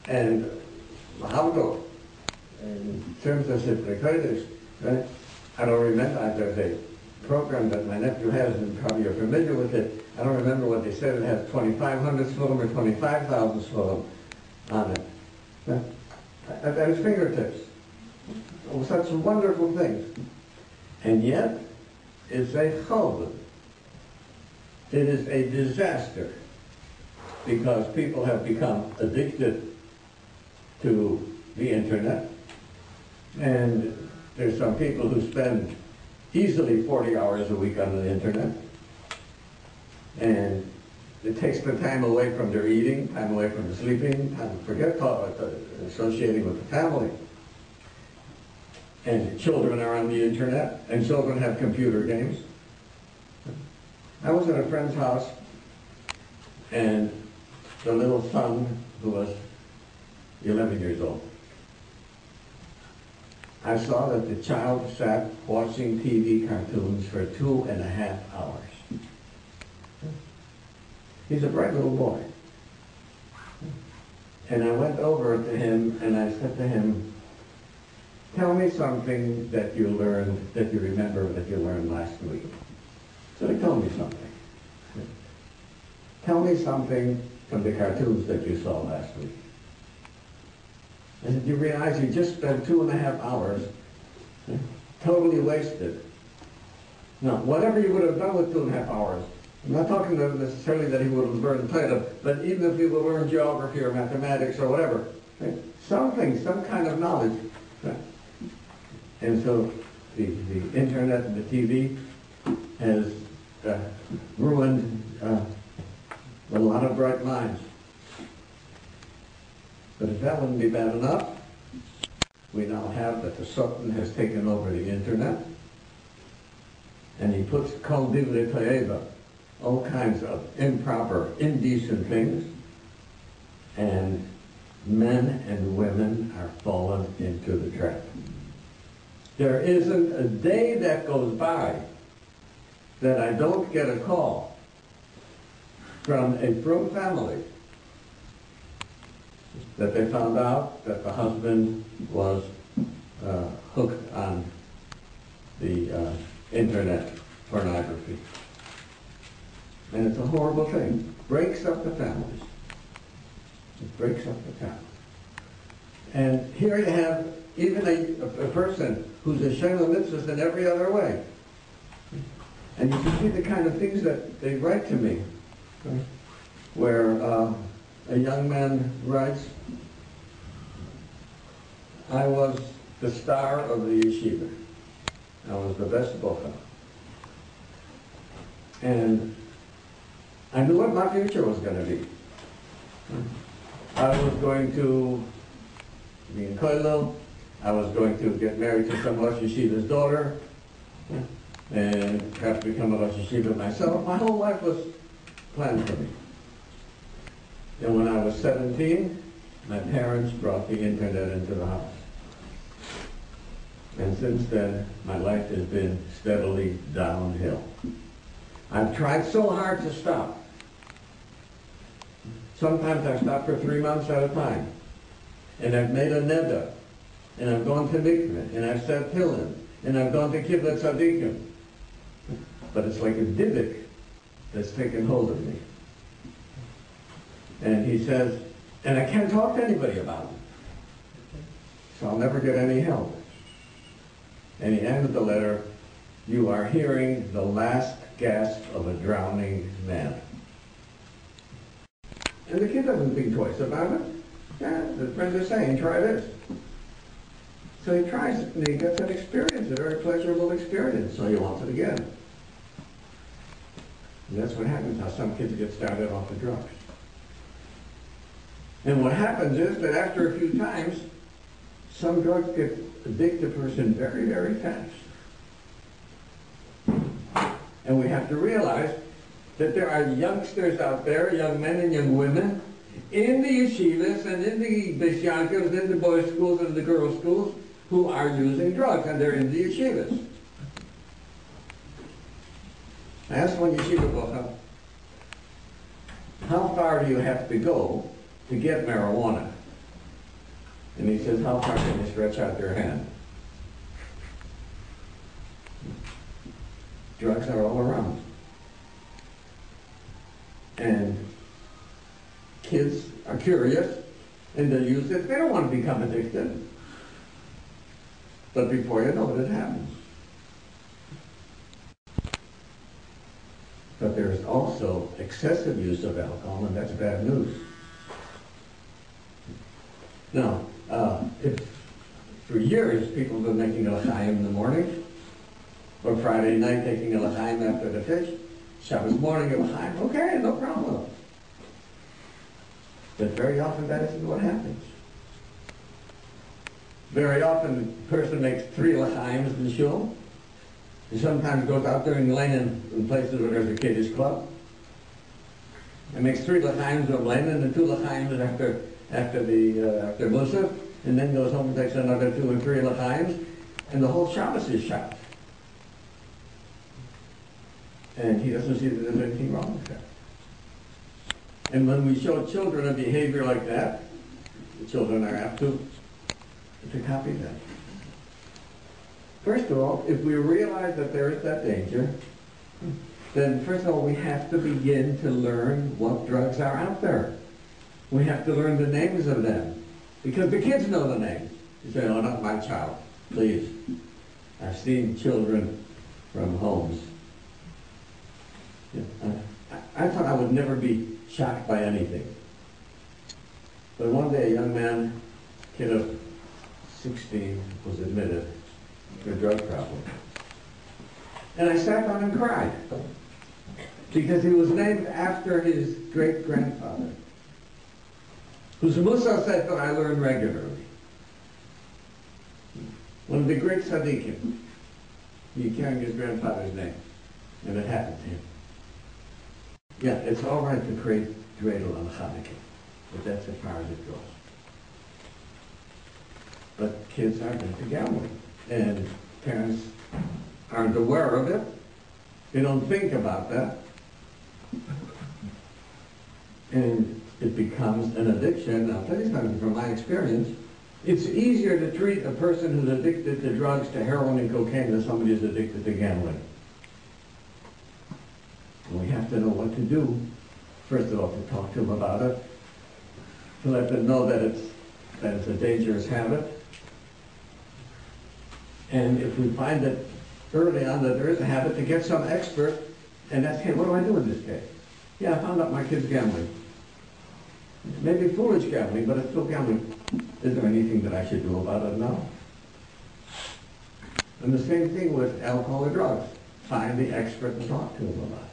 And how it goes, in terms of the right? I don't remember, there's a program that my nephew has, and probably you're familiar with it. I don't remember what they said, it has 2,500 swim or 25,000 swim on it. At his fingertips. Oh, such wonderful things. And yet, it's a churban. It is a disaster because people have become addicted to the internet. And there's some people who spend easily 40 hours a week on the internet. And it takes the time away from their eating, time away from the sleeping, time to forget associating with the family. And children are on the internet, and children have computer games. I was at a friend's house, and the little son, who was 11 years old, I saw that the child sat watching TV cartoons for 2.5 hours. He's a bright little boy. And I went over to him and I said to him, tell me something that you learned, that you remember that you learned last week. So he told me something. Tell me something from the cartoons that you saw last week. I said, you realize you just spent 2.5 hours totally wasted. Now, whatever you would have done with 2.5 hours, I'm not talking necessarily that he would have learned Plato, but even if he would learn geography or mathematics or whatever, right? Something, some kind of knowledge. Right? And so the internet and the TV has ruined a lot of bright minds. But if that wouldn't be bad enough, we now have that the Sultan has taken over the internet, and he puts kol divrei to'eva, all kinds of improper, indecent things, and men and women are fallen into the trap. There isn't a day that goes by that I don't get a call from a frum family that they found out that the husband was hooked on the internet pornography. And it's a horrible thing. Breaks up the families. It breaks up the families. And here you have even a person who's a Shem mitzvahs in every other way. And you can see the kind of things that they write to me, right? Where a young man writes, I was the star of the yeshiva. I was the best bocha. And I knew what my future was going to be. I was going to be in Koilel. I was going to get married to some Rosh Yeshiva's daughter, and perhaps become a Rosh Yeshiva myself. My whole life was planned for me. And when I was 17, my parents brought the internet into the house. And since then, my life has been steadily downhill. I've tried so hard to stop. Sometimes I've stopped for 3 months at a time. And I've made a neder. And I've gone to mikveh. And I've said tefillin. And I've gone to kibbutz tzaddikim. But it's like a divik that's taken hold of me. And he says, and I can't talk to anybody about it. So I'll never get any help. And he ended the letter, you are hearing the last gasp of a drowning man. And the kid doesn't think twice about it. Yeah, the friends are saying, try this. So he tries it, and he gets an experience, a very pleasurable experience, so he wants it again. And that's what happens, how some kids get started off the drugs. And what happens is that after a few times, some drugs get addict a person very, very fast. And we have to realize that there are youngsters out there, young men and young women, in the yeshivas and in the bishyankos, in the boys' schools and the girls' schools, who are using drugs, and they're in the yeshivas. I asked one yeshiva bocha, how far do you have to go to get marijuana? And he says, how far can they stretch out their hand? Drugs are all around. And kids are curious, and they use it. They don't want to become addicted. But before you know it, it happens. But there is also excessive use of alcohol, and that's bad news. Now, if for years people have been making a l'chaim in the morning, or Friday night taking a l'chaim after the fish, Shabbos morning a l'chaim, okay, no problem. But very often that isn't what happens. Very often the person makes 3 l'chaims in shul. He sometimes goes out there in Lenin in places where there's a kiddish club. And makes 3 l'chaims of Lenin and 2 l'chaims after Musaf, and then goes home and takes another 2 and 3 l'chaims, and the whole Shabbos is shot. And he doesn't see that there's anything wrong with that. And when we show children a behavior like that, the children are apt to copy that. First of all, if we realize that there is that danger, then first of all, we have to begin to learn what drugs are out there. We have to learn the names of them, because the kids know the names. You say, oh, not my child, please. I've seen children from homes. I thought I would never be shocked by anything. But one day a young man, kid of 16, was admitted to a drug problem. And I sat down and cried, because he was named after his great-grandfather, whose Musa said that I learned regularly. One of the great tzaddikim, he carrying his grandfather's name, and it happened to him. Yeah, it's all right to create dreidel on Hanukkah, but that's as far as it goes. But kids aren't into gambling, and parents aren't aware of it. They don't think about that. And it becomes an addiction. I'll tell you something from my experience. It's easier to treat a person who's addicted to drugs, to heroin and cocaine, than somebody who's addicted to gambling. And we have to know what to do. First of all, to talk to them about it, to let them know that it's a dangerous habit. And if we find that early on that there is a habit, to get some expert and ask him, what do I do in this case? Yeah, I found out my kid's gambling. Maybe foolish gambling, but it's still gambling. Is there anything that I should do about it? No. And the same thing with alcohol or drugs. Find the expert and talk to him about it.